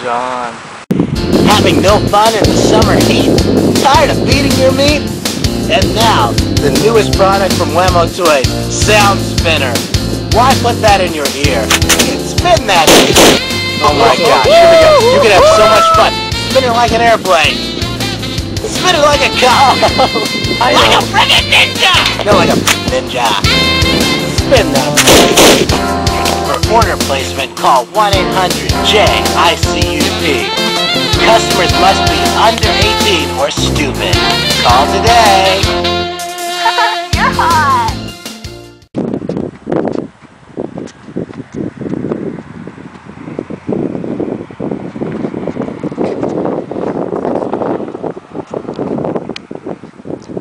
John. Having no fun in the summer heat? Tired of beating your meat? And now, the newest product from WAM-O Toyz, Sound Spinner. Why put that in your ear? You can spin that thing. Oh my gosh, here we go. You can have so much fun. Spin it like an airplane. Spin it like a cow. Like a friggin' ninja! No, like a ninja. Spin that thing. For order placement, call 1-800-JICUP. Customers must be under 18 or stupid. Call today.